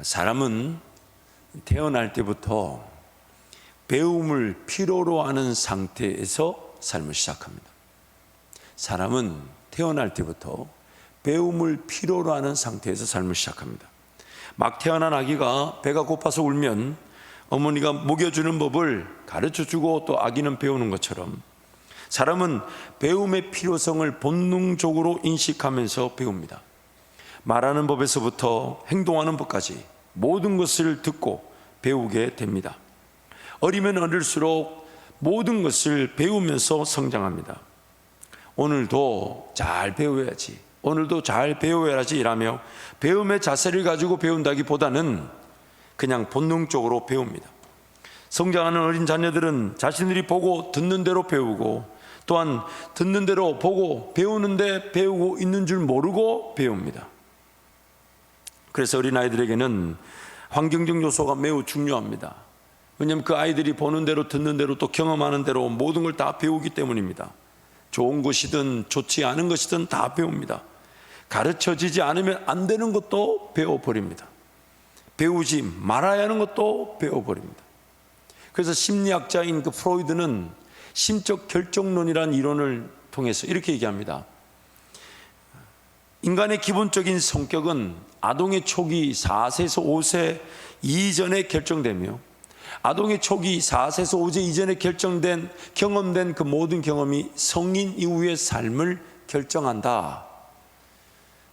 사람은 태어날 때부터 배움을 필요로 하는 상태에서 삶을 시작합니다. 사람은 태어날 때부터 배움을 필요로 하는 상태에서 삶을 시작합니다. 막 태어난 아기가 배가 고파서 울면 어머니가 먹여주는 법을 가르쳐주고 또 아기는 배우는 것처럼 사람은 배움의 필요성을 본능적으로 인식하면서 배웁니다. 말하는 법에서부터 행동하는 법까지 모든 것을 듣고 배우게 됩니다. 어리면 어릴수록 모든 것을 배우면서 성장합니다. 오늘도 잘 배워야지, 오늘도 잘 배워야지 이라며 배움의 자세를 가지고 배운다기보다는 그냥 본능적으로 배웁니다. 성장하는 어린 자녀들은 자신들이 보고 듣는 대로 배우고 또한 듣는 대로 보고 배우는데 배우고 있는 줄 모르고 배웁니다. 그래서 어린아이들에게는 환경적 요소가 매우 중요합니다. 왜냐하면 그 아이들이 보는 대로 듣는 대로 또 경험하는 대로 모든 걸 다 배우기 때문입니다. 좋은 것이든 좋지 않은 것이든 다 배웁니다. 가르쳐지지 않으면 안 되는 것도 배워버립니다. 배우지 말아야 하는 것도 배워버립니다. 그래서 심리학자인 그 프로이드는 심적 결정론이라는 이론을 통해서 이렇게 얘기합니다. 인간의 기본적인 성격은 아동의 초기 4세에서 5세 이전에 결정되며 아동의 초기 4세에서 5세 이전에 경험된 그 모든 경험이 성인 이후의 삶을 결정한다.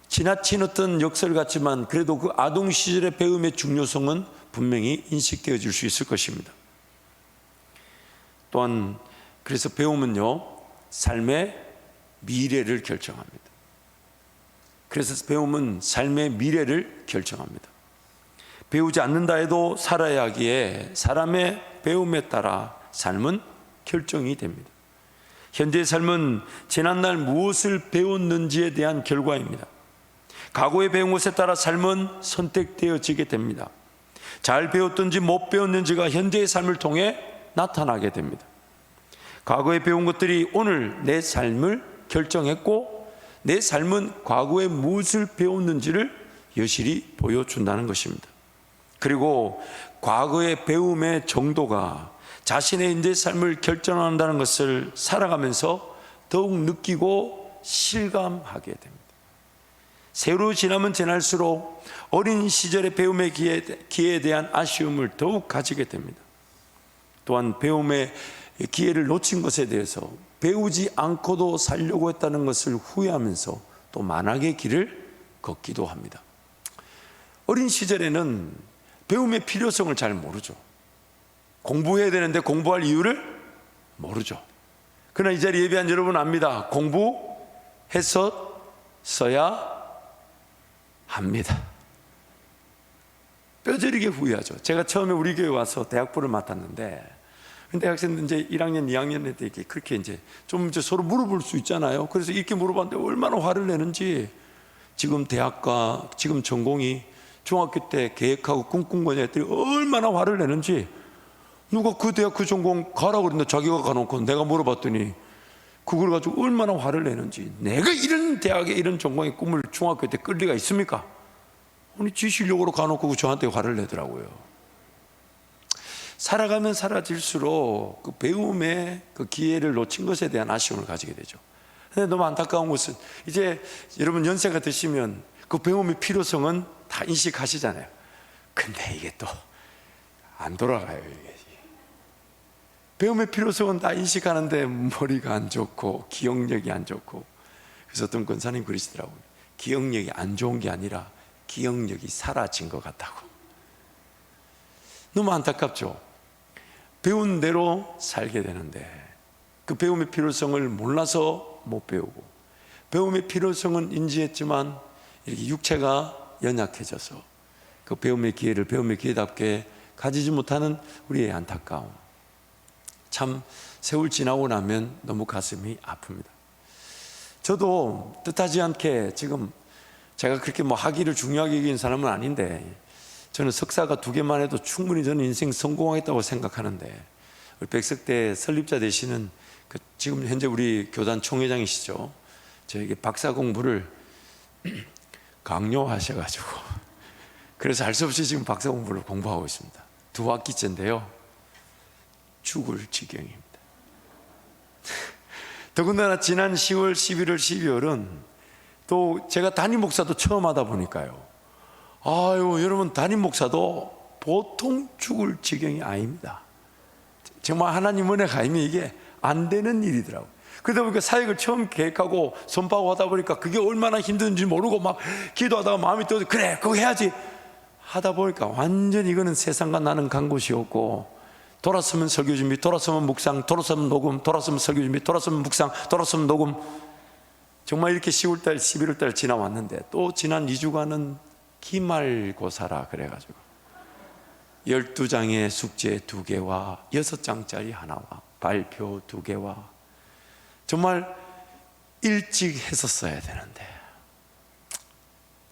지나친 어떤 역설 같지만 그래도 그 아동 시절의 배움의 중요성은 분명히 인식되어질 수 있을 것입니다. 또한 그래서 배움은요, 삶의 미래를 결정합니다. 그래서 배움은 삶의 미래를 결정합니다. 배우지 않는다 해도 살아야 하기에 사람의 배움에 따라 삶은 결정이 됩니다. 현재의 삶은 지난날 무엇을 배웠는지에 대한 결과입니다. 과거에 배운 것에 따라 삶은 선택되어지게 됩니다. 잘 배웠든지 못 배웠는지가 현재의 삶을 통해 나타나게 됩니다. 과거에 배운 것들이 오늘 내 삶을 결정했고 내 삶은 과거에 무엇을 배웠는지를 여실히 보여준다는 것입니다. 그리고 과거의 배움의 정도가 자신의 현재 삶을 결정한다는 것을 살아가면서 더욱 느끼고 실감하게 됩니다. 세월이 지나면 지날수록 어린 시절의 배움의 기회에 대한 아쉬움을 더욱 가지게 됩니다. 또한 배움의 기회를 놓친 것에 대해서 배우지 않고도 살려고 했다는 것을 후회하면서 또 만악의 길을 걷기도 합니다. 어린 시절에는 배움의 필요성을 잘 모르죠. 공부해야 되는데 공부할 이유를 모르죠. 그러나 이 자리에 예배한 여러분 압니다. 공부했어야 합니다. 뼈저리게 후회하죠. 제가 처음에 우리 교회 와서 대학부를 맡았는데 대학생들 이제 1학년, 2학년 때 그렇게 이제 좀 서로 물어볼 수 있잖아요. 그래서 이렇게 물어봤는데 얼마나 화를 내는지, 지금 대학과 지금 전공이 중학교 때 계획하고 꿈꾼 애들이 얼마나 화를 내는지, 누가 그 대학 그 전공 가라고 그랬는데 자기가 가놓고 내가 물어봤더니 그걸 가지고 얼마나 화를 내는지, 내가 이런 대학에 이런 전공의 꿈을 중학교 때 끌 리가 있습니까? 아니 지 실력으로 가놓고 저한테 화를 내더라고요. 살아가면 사라질수록 그 배움의 그 기회를 놓친 것에 대한 아쉬움을 가지게 되죠. 근데 너무 안타까운 것은 이제 여러분 연세가 드시면 그 배움의 필요성은 다 인식하시잖아요. 근데 이게 또 안 돌아가요. 이게. 배움의 필요성은 다 인식하는데 머리가 안 좋고 기억력이 안 좋고, 그래서 어떤 권사님 그러시더라고요. 기억력이 안 좋은 게 아니라 기억력이 사라진 것 같다고. 너무 안타깝죠. 배운 대로 살게 되는데 그 배움의 필요성을 몰라서 못 배우고, 배움의 필요성은 인지했지만 이렇게 육체가 연약해져서 그 배움의 기회를 배움의 기회답게 가지지 못하는 우리의 안타까움, 참 세월 지나고 나면 너무 가슴이 아픕니다. 저도 뜻하지 않게 지금 제가 그렇게 뭐 학위를 중요하게 여기는 사람은 아닌데, 저는 석사가 2개만 해도 충분히 저는 인생 성공하겠다고 생각하는데, 우리 백석대 설립자 되시는 그 지금 현재 우리 교단 총회장이시죠. 저에게 박사 공부를 강요하셔가지고 그래서 할 수 없이 지금 박사 공부를 공부하고 있습니다. 2학기째인데요. 죽을 지경입니다. 더군다나 지난 10월, 11월, 12월은 또 제가 담임 목사도 처음 하다 보니까요. 아유, 여러분, 담임 목사도 보통 죽을 지경이 아닙니다. 정말 하나님 은혜가 아니면 이게 안 되는 일이더라고요. 그러다 보니까 사역을 처음 계획하고 선포하고 하다 보니까 그게 얼마나 힘든지 모르고 막 기도하다가 마음이 떠서 그래, 그거 해야지 하다 보니까 완전히 이거는 세상과 나는 간 곳이 없고, 돌아서면 설교 준비, 돌아서면 묵상, 돌아서면 녹음, 돌아서면 설교 준비, 돌아서면 묵상, 돌아서면 녹음. 정말 이렇게 10월달, 11월달 지나왔는데 또 지난 2주간은 기말고사라 그래가지고 12장의 숙제 2개와 6장짜리 하나와 발표 2개와 정말 일찍 했었어야 되는데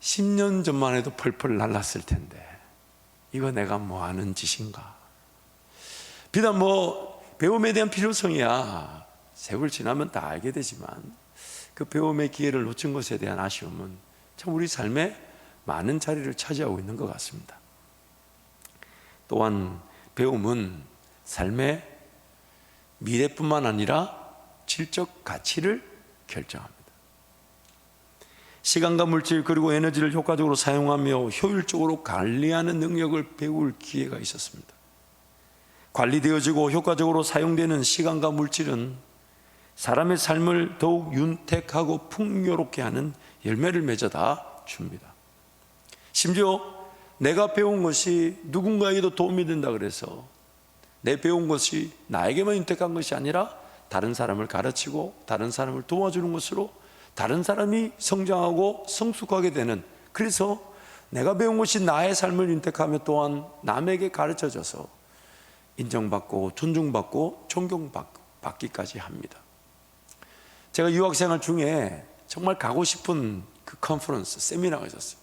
10년 전만 해도 펄펄 날랐을 텐데 이거 내가 뭐 하는 짓인가. 비단 뭐 배움에 대한 필요성이야 세월 지나면 다 알게 되지만 그 배움의 기회를 놓친 것에 대한 아쉬움은 참 우리 삶에 많은 자리를 차지하고 있는 것 같습니다. 또한 배움은 삶의 미래뿐만 아니라 질적 가치를 결정합니다. 시간과 물질 그리고 에너지를 효과적으로 사용하며 효율적으로 관리하는 능력을 배울 기회가 있었습니다. 관리되어지고 효과적으로 사용되는 시간과 물질은 사람의 삶을 더욱 윤택하고 풍요롭게 하는 열매를 맺어다 줍니다. 심지어 내가 배운 것이 누군가에게도 도움이 된다 그래서 내 배운 것이 나에게만 윤택한 것이 아니라 다른 사람을 가르치고 다른 사람을 도와주는 것으로 다른 사람이 성장하고 성숙하게 되는, 그래서 내가 배운 것이 나의 삶을 윤택하며 또한 남에게 가르쳐져서 인정받고 존중받고 존경받기까지 합니다. 제가 유학생활 중에 정말 가고 싶은 그 컨퍼런스, 세미나가 있었어요.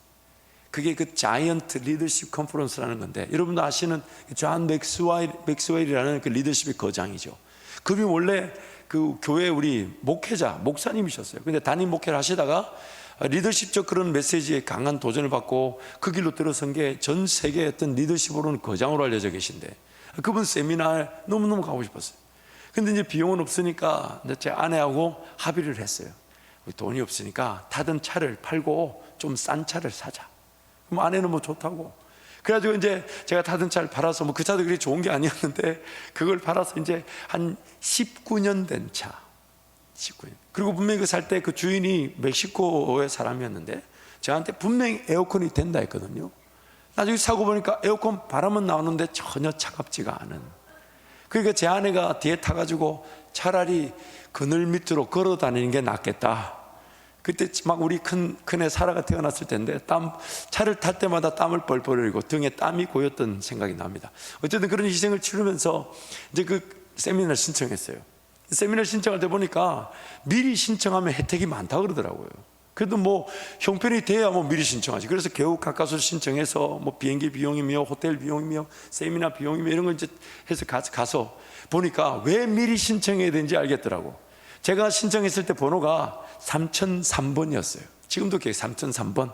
그게 그 자이언트 리더십 컨퍼런스라는 건데, 여러분도 아시는 존 맥스웰이라는 그 리더십의 거장이죠. 그분이 원래 그 교회 우리 목회자, 목사님이셨어요. 근데 담임 목회를 하시다가 리더십적 그런 메시지에 강한 도전을 받고 그 길로 들어선 게 전 세계의 어떤 리더십으로는 거장으로 알려져 계신데, 그분 세미나에 너무너무 가고 싶었어요. 근데 이제 비용은 없으니까 제 아내하고 합의를 했어요. 돈이 없으니까 타던 차를 팔고 좀 싼 차를 사자. 그럼 아내는 뭐 좋다고. 그래가지고 이제 제가 타던 차를 팔아서 뭐 그 차도 그렇게 좋은 게 아니었는데 그걸 팔아서 이제 한 19년 된 차. 19년. 그리고 분명히 그 살 때 그 주인이 멕시코의 사람이었는데 저한테 분명히 에어컨이 된다 했거든요. 나중에 사고 보니까 에어컨 바람은 나오는데 전혀 차갑지가 않은. 그러니까 제 아내가 뒤에 타가지고 차라리 그늘 밑으로 걸어 다니는 게 낫겠다. 그때 막 우리 큰애 사라가 태어났을 텐데 차를 탈 때마다 땀을 뻘뻘 흘리고 등에 땀이 고였던 생각이 납니다. 어쨌든 그런 희생을 치르면서 이제 그 세미나를 신청했어요. 세미나를 신청할 때 보니까 미리 신청하면 혜택이 많다 그러더라고요. 그래도 뭐 형편이 돼야 뭐 미리 신청하지. 그래서 겨우 가까스로 신청해서 뭐 비행기 비용이며 호텔 비용이며 세미나 비용이며 이런 걸 이제 해서 가서 보니까 왜 미리 신청해야 되는지 알겠더라고. 제가 신청했을 때 번호가 3003번이었어요. 지금도 기억해. 3003번.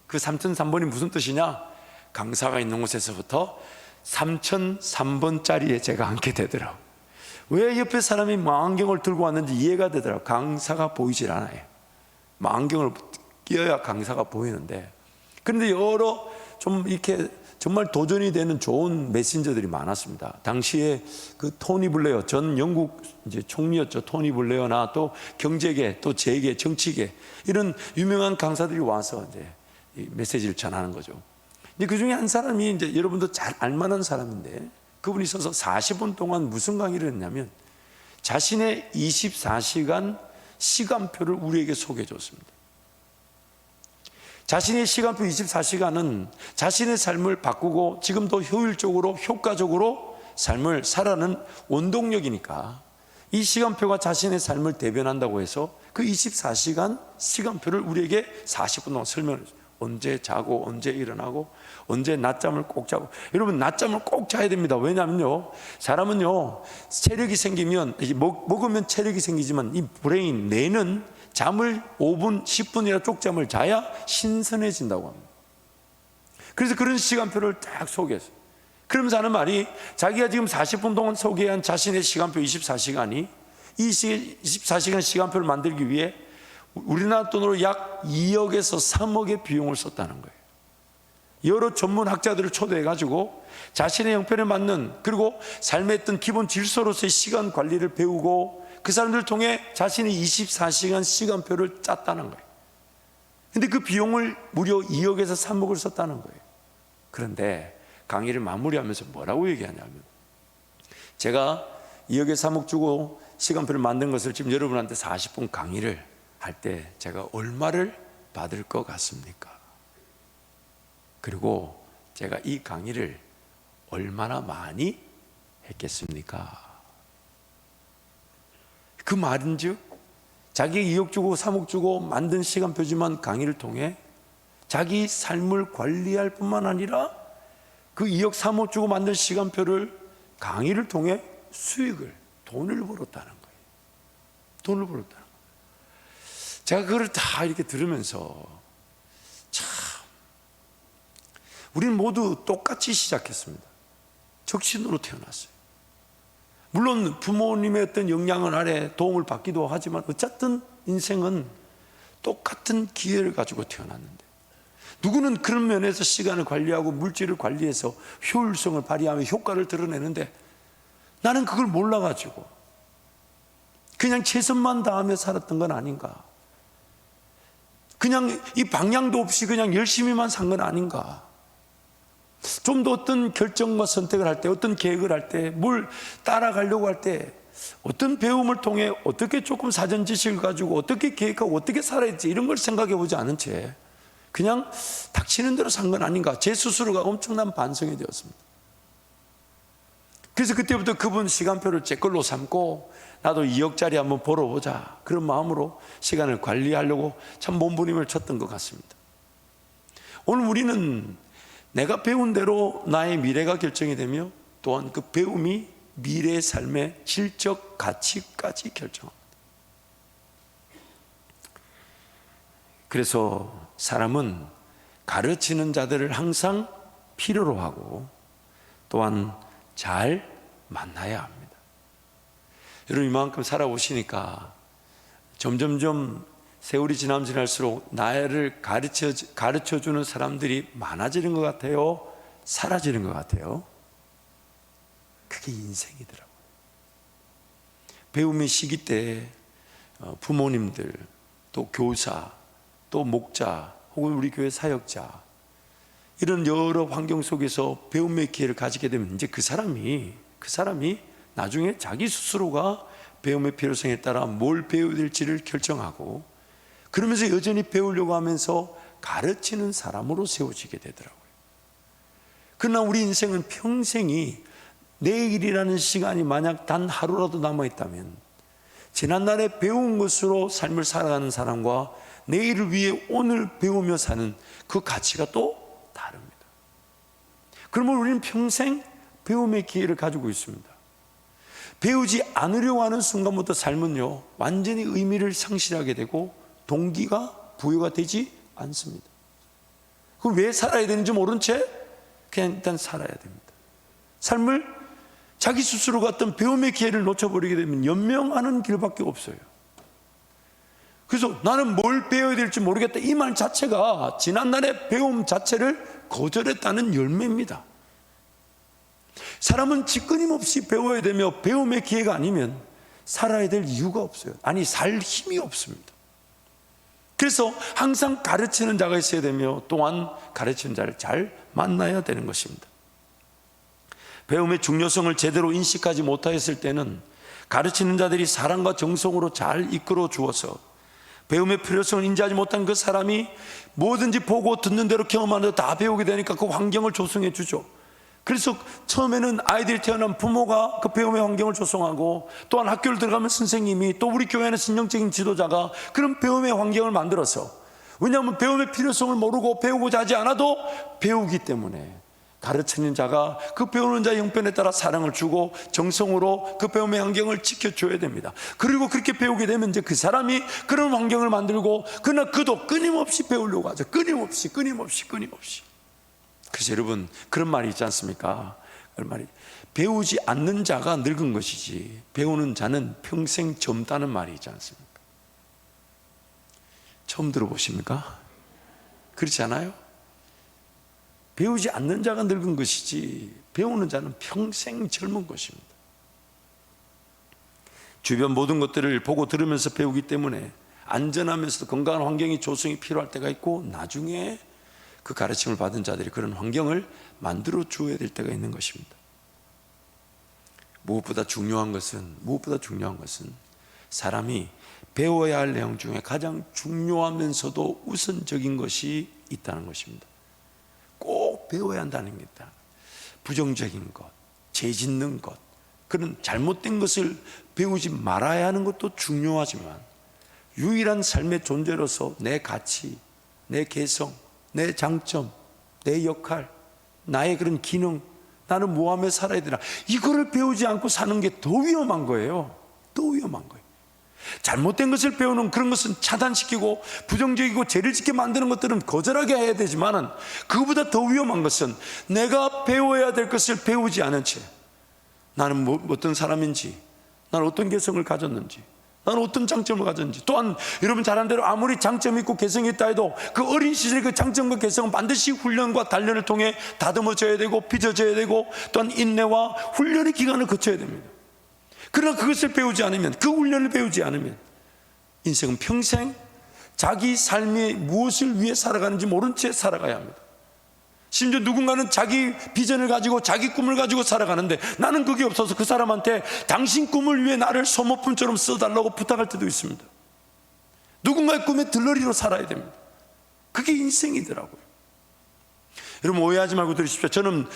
그 3003번이 무슨 뜻이냐? 강사가 있는 곳에서부터 3003번 자리에 제가 앉게 되더라고요. 왜 옆에 사람이 망원경을 들고 왔는지 이해가 되더라고요. 강사가 보이질 않아요. 안경을 끼어야 강사가 보이는데, 그런데 여러 좀 이렇게 정말 도전이 되는 좋은 메신저들이 많았습니다. 당시에 그 토니 블레어 전 영국 이제 총리였죠. 토니 블레어나 또 경제계, 또 재계, 정치계 이런 유명한 강사들이 와서 이제 이 메시지를 전하는 거죠. 근데 그 중에 한 사람이 이제 여러분도 잘 알만한 사람인데, 그분이 있어서 40분 동안 무슨 강의를 했냐면 자신의 24시간 시간표를 우리에게 소개해 줬습니다. 자신의 시간표 24시간은 자신의 삶을 바꾸고 지금 더 효율적으로 효과적으로 삶을 살아가는 원동력이니까 이 시간표가 자신의 삶을 대변한다고 해서 그 24시간 시간표를 우리에게 40분 동안 설명을 해줘요. 언제 자고 언제 일어나고 언제 낮잠을 꼭 자고. 여러분, 낮잠을 꼭 자야 됩니다. 왜냐하면요, 사람은요 체력이 생기면 먹으면 체력이 생기지만 이 브레인, 뇌는 잠을 5분 10분이나 쪽잠을 자야 신선해진다고 합니다. 그래서 그런 시간표를 딱 소개했어요. 그러면서 하는 말이, 자기가 지금 40분 동안 소개한 자신의 시간표 24시간이 이 24시간 시간표를 만들기 위해 우리나라 돈으로 약 2억에서 3억의 비용을 썼다는 거예요. 여러 전문 학자들을 초대해가지고 자신의 형편에 맞는, 그리고 삶의 어떤 기본 질서로서의 시간 관리를 배우고 그 사람들을 통해 자신의 24시간 시간표를 짰다는 거예요. 근데 그 비용을 무려 2억에서 3억을 썼다는 거예요. 그런데 강의를 마무리하면서 뭐라고 얘기하냐면, 제가 2억에 3억 주고 시간표를 만든 것을 지금 여러분한테 40분 강의를 할 때 제가 얼마를 받을 것 같습니까? 그리고 제가 이 강의를 얼마나 많이 했겠습니까? 그 말인즉 자기 2억 주고 3억 주고 만든 시간표지만 강의를 통해 자기 삶을 관리할 뿐만 아니라 그 2억 3억 주고 만든 시간표를 강의를 통해 수익을, 돈을 벌었다는 거예요. 돈을 벌었다는 거예요. 제가 그걸 다 이렇게 들으면서 참, 우리는 모두 똑같이 시작했습니다. 적신으로 태어났어요. 물론 부모님의 어떤 영향을 아래 도움을 받기도 하지만 어쨌든 인생은 똑같은 기회를 가지고 태어났는데, 누구는 그런 면에서 시간을 관리하고 물질을 관리해서 효율성을 발휘하며 효과를 드러내는데, 나는 그걸 몰라가지고 그냥 최선만 다하며 살았던 건 아닌가, 그냥 이 방향도 없이 그냥 열심히만 산 건 아닌가. 좀 더 어떤 결정과 선택을 할 때, 어떤 계획을 할 때, 뭘 따라가려고 할 때 어떤 배움을 통해 어떻게 조금 사전 지식을 가지고 어떻게 계획하고 어떻게 살아야 할지 이런 걸 생각해 보지 않은 채 그냥 닥치는 대로 산 건 아닌가, 제 스스로가 엄청난 반성이 되었습니다. 그래서 그때부터 그분 시간표를 제 걸로 삼고 나도 2억짜리 한번 벌어보자, 그런 마음으로 시간을 관리하려고 참 몸부림을 쳤던 것 같습니다. 오늘 우리는 내가 배운 대로 나의 미래가 결정이 되며, 또한 그 배움이 미래의 삶의 질적 가치까지 결정합니다. 그래서 사람은 가르치는 자들을 항상 필요로 하고 또한 잘 만나야 합니다. 여러분, 이만큼 살아오시니까 점점점 세월이 지날수록 나를 가르쳐주는 사람들이 많아지는 것 같아요? 사라지는 것 같아요? 그게 인생이더라고요. 배움의 시기 때 부모님들, 또 교사, 또 목자, 혹은 우리 교회 사역자, 이런 여러 환경 속에서 배움의 기회를 가지게 되면 이제 그 사람이 나중에 자기 스스로가 배움의 필요성에 따라 뭘 배워야 될지를 결정하고, 그러면서 여전히 배우려고 하면서 가르치는 사람으로 세워지게 되더라고요. 그러나 우리 인생은 평생이, 내일이라는 시간이 만약 단 하루라도 남아있다면 지난날에 배운 것으로 삶을 살아가는 사람과 내일을 위해 오늘 배우며 사는 그 가치가 또 다릅니다. 그러면 우리는 평생 배움의 기회를 가지고 있습니다. 배우지 않으려고 하는 순간부터 삶은요, 완전히 의미를 상실하게 되고 동기가 부여가 되지 않습니다. 그럼 왜 살아야 되는지 모른 채 그냥 일단 살아야 됩니다. 삶을 자기 스스로가 어떤 배움의 기회를 놓쳐버리게 되면 연명하는 길밖에 없어요. 그래서 나는 뭘 배워야 될지 모르겠다, 이 말 자체가 지난날의 배움 자체를 거절했다는 열매입니다. 사람은 끊임없이 배워야 되며 배움의 기회가 아니면 살아야 될 이유가 없어요. 아니, 살 힘이 없습니다. 그래서 항상 가르치는 자가 있어야 되며 또한 가르치는 자를 잘 만나야 되는 것입니다. 배움의 중요성을 제대로 인식하지 못하였을 때는 가르치는 자들이 사랑과 정성으로 잘 이끌어 주어서 배움의 필요성을 인지하지 못한 그 사람이 뭐든지 보고 듣는 대로 경험하는 대로 다 배우게 되니까 그 환경을 조성해 주죠. 그래서 처음에는 아이들이 태어난 부모가 그 배움의 환경을 조성하고, 또한 학교를 들어가면 선생님이, 또 우리 교회는 신령적인 지도자가 그런 배움의 환경을 만들어서, 왜냐하면 배움의 필요성을 모르고 배우고자 하지 않아도 배우기 때문에 가르치는 자가 그 배우는 자의 형편에 따라 사랑을 주고 정성으로 그 배움의 환경을 지켜줘야 됩니다. 그리고 그렇게 배우게 되면 이제 그 사람이 그런 환경을 만들고, 그러나 그도 끊임없이 배우려고 하죠. 끊임없이. 그래서 여러분, 그런 말이 있지 않습니까? 그런 말이, 배우지 않는 자가 늙은 것이지 배우는 자는 평생 젊다는 말이 있지 않습니까? 처음 들어보십니까? 그렇지 않아요? 배우지 않는 자가 늙은 것이지 배우는 자는 평생 젊은 것입니다. 주변 모든 것들을 보고 들으면서 배우기 때문에 안전하면서도 건강한 환경이 조성이 필요할 때가 있고, 나중에 그 가르침을 받은 자들이 그런 환경을 만들어 주어야 될 때가 있는 것입니다. 무엇보다 중요한 것은 사람이 배워야 할 내용 중에 가장 중요하면서도 우선적인 것이 있다는 것입니다. 꼭 배워야 한다는 게 있다. 부정적인 것, 죄 짓는 것, 그런 잘못된 것을 배우지 말아야 하는 것도 중요하지만, 유일한 삶의 존재로서 내 가치, 내 개성, 내 장점, 내 역할, 나의 그런 기능, 나는 뭐하며 살아야 되나, 이거를 배우지 않고 사는 게 더 위험한 거예요. 더 위험한 거예요. 잘못된 것을 배우는 그런 것은 차단시키고 부정적이고 죄를 짓게 만드는 것들은 거절하게 해야 되지만은, 그거보다 더 위험한 것은 내가 배워야 될 것을 배우지 않은 채 나는 어떤 사람인지, 나는 어떤 개성을 가졌는지, 나는 어떤 장점을 가졌는지, 또한 여러분 잘 아는 대로 아무리 장점이 있고 개성이 있다 해도 그 어린 시절의 그 장점과 개성은 반드시 훈련과 단련을 통해 다듬어져야 되고 빚어져야 되고, 또한 인내와 훈련의 기간을 거쳐야 됩니다. 그러나 그것을 배우지 않으면, 그 훈련을 배우지 않으면 인생은 평생 자기 삶이 무엇을 위해 살아가는지 모른 채 살아가야 합니다. 심지어 누군가는 자기 비전을 가지고 자기 꿈을 가지고 살아가는데, 나는 그게 없어서 그 사람한테 당신 꿈을 위해 나를 소모품처럼 써달라고 부탁할 때도 있습니다. 누군가의 꿈에 들러리로 살아야 됩니다. 그게 인생이더라고요. 여러분, 오해하지 말고 들으십시오. 저는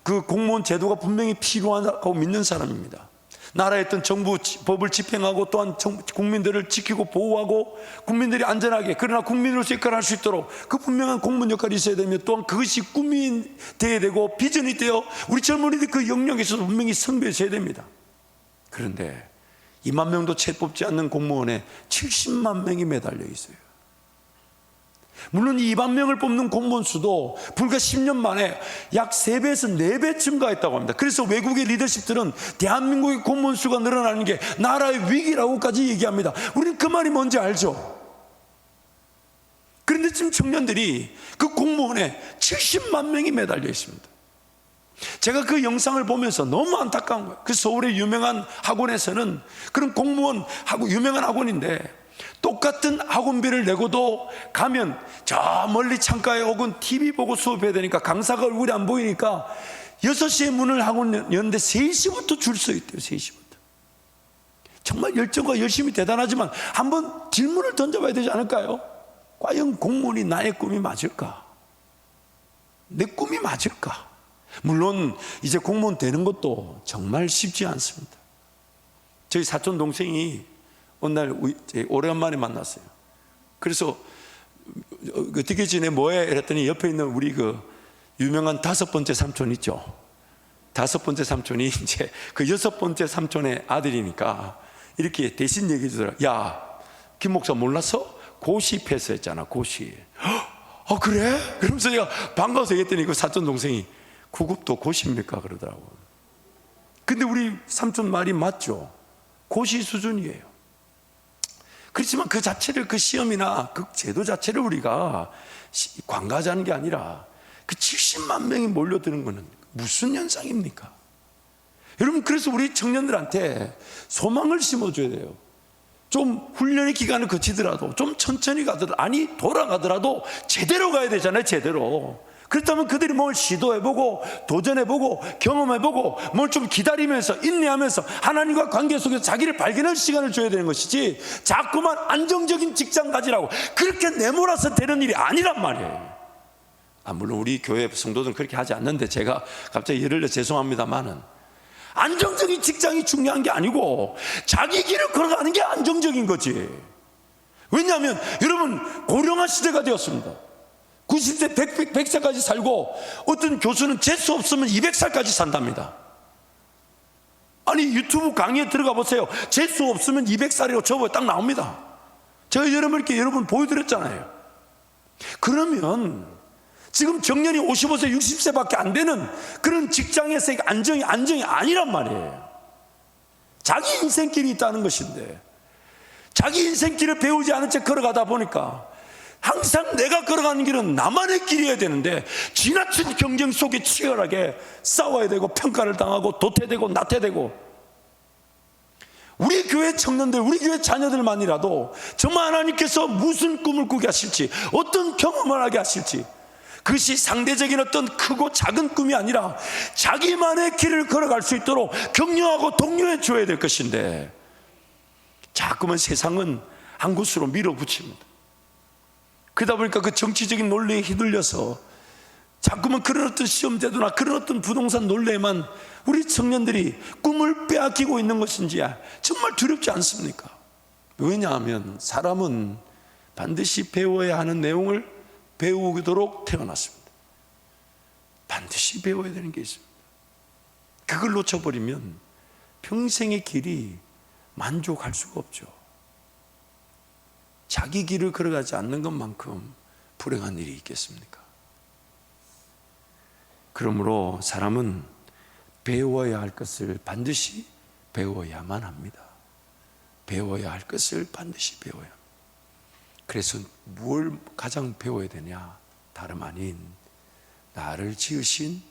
그 공무원 제도가 분명히 필요하다고 믿는 사람입니다. 나라의 어떤 정부 법을 집행하고, 또한 국민들을 지키고 보호하고 국민들이 안전하게, 그러나 국민으로서 역할을 할 수 있도록 그 분명한 공무원 역할이 있어야 되며, 또한 그것이 꿈이 되어야 되고 비전이 되어 우리 젊은이들 그 영역에 있어서 분명히 선배해야 됩니다. 그런데 2만 명도 채 뽑지 않는 공무원에 70만 명이 매달려 있어요. 물론 2만 명을 뽑는 공무원 수도 불과 10년 만에 약 3배에서 4배 증가했다고 합니다. 그래서 외국의 리더십들은 대한민국의 공무원 수가 늘어나는 게 나라의 위기라고까지 얘기합니다. 우리는 그 말이 뭔지 알죠? 그런데 지금 청년들이 그 공무원에 70만 명이 매달려 있습니다. 제가 그 영상을 보면서 너무 안타까운 거예요. 그 서울의 유명한 학원에서는, 그런 공무원 유명한 학원인데, 똑같은 학원비를 내고도 가면 저 멀리 창가에 혹은 TV 보고 수업해야 되니까 강사가 얼굴이 안 보이니까 6시에 문을 학원 여는데 3시부터 줄 서 있대요. 3시부터. 정말 열정과 열심이 대단하지만 한번 질문을 던져봐야 되지 않을까요? 과연 공무원이 나의 꿈이 맞을까? 내 꿈이 맞을까? 물론 이제 공무원 되는 것도 정말 쉽지 않습니다. 저희 사촌 동생이 어느 날 오래간만에 만났어요. 그래서 어떻게 지내, 뭐해? 이랬더니 옆에 있는 우리 그 유명한 5번째 삼촌 있죠. 5번째 삼촌이 이제 그 6번째 삼촌의 아들이니까 이렇게 대신 얘기해 주더라고요. 야, 김 목사 몰랐어? 고시 패스했잖아, 고시. 그래? 그러면서 제가 반가워서 얘기했더니 그 사촌 동생이 구급도 고시입니까? 그러더라고요. 근데 우리 삼촌 말이 맞죠. 고시 수준이에요. 그렇지만 그 자체를, 그 시험이나 그 제도 자체를 우리가 관가하자는 게 아니라, 그 70만 명이 몰려드는 것은 무슨 현상입니까? 여러분, 그래서 우리 청년들한테 소망을 심어줘야 돼요. 좀 훈련의 기간을 거치더라도, 좀 천천히 가더라도, 아니 돌아가더라도 제대로 가야 되잖아요. 제대로. 그렇다면 그들이 뭘 시도해보고 도전해보고 경험해보고 뭘 좀 기다리면서 인내하면서 하나님과 관계 속에서 자기를 발견할 시간을 줘야 되는 것이지, 자꾸만 안정적인 직장 가지라고 그렇게 내몰아서 되는 일이 아니란 말이에요. 물론 우리 교회 성도들은 그렇게 하지 않는데, 제가 갑자기 예를 들어 죄송합니다만은, 안정적인 직장이 중요한 게 아니고 자기 길을 걸어가는 게 안정적인 거지. 왜냐하면 여러분, 고령화 시대가 되었습니다. 90세, 100세까지 살고, 어떤 교수는 재수 없으면 200살까지 산답니다. 아니, 유튜브 강의에 들어가 보세요. 재수 없으면 200살이라고 저보고 딱 나옵니다. 제가 여러분 보여드렸잖아요. 그러면 지금 정년이 55세, 60세밖에 안 되는 그런 직장에서의 안정이 아니란 말이에요. 자기 인생길이 있다는 것인데, 자기 인생길을 배우지 않은 채 걸어가다 보니까 항상 내가 걸어가는 길은 나만의 길이어야 되는데 지나친 경쟁 속에 치열하게 싸워야 되고 평가를 당하고 도태되고 나태되고, 우리 교회 청년들, 우리 교회 자녀들만이라도 정말 하나님께서 무슨 꿈을 꾸게 하실지, 어떤 경험을 하게 하실지, 그것이 상대적인 어떤 크고 작은 꿈이 아니라 자기만의 길을 걸어갈 수 있도록 격려하고 독려해 줘야 될 것인데, 자꾸만 세상은 한 곳으로 밀어붙입니다. 그러다 보니까 그 정치적인 논리에 휘둘려서 자꾸만 그런 어떤 시험제도나 그런 어떤 부동산 논리에만 우리 청년들이 꿈을 빼앗기고 있는 것인지 정말 두렵지 않습니까? 왜냐하면 사람은 반드시 배워야 하는 내용을 배우도록 태어났습니다. 반드시 배워야 되는 게 있습니다. 그걸 놓쳐버리면 평생의 길이 만족할 수가 없죠. 자기 길을 걸어가지 않는 것만큼 불행한 일이 있겠습니까? 그러므로 사람은 배워야 할 것을 반드시 배워야만 합니다. 배워야 할 것을 반드시 배워야 합니다. 그래서 뭘 가장 배워야 되냐? 다름 아닌 나를 지으신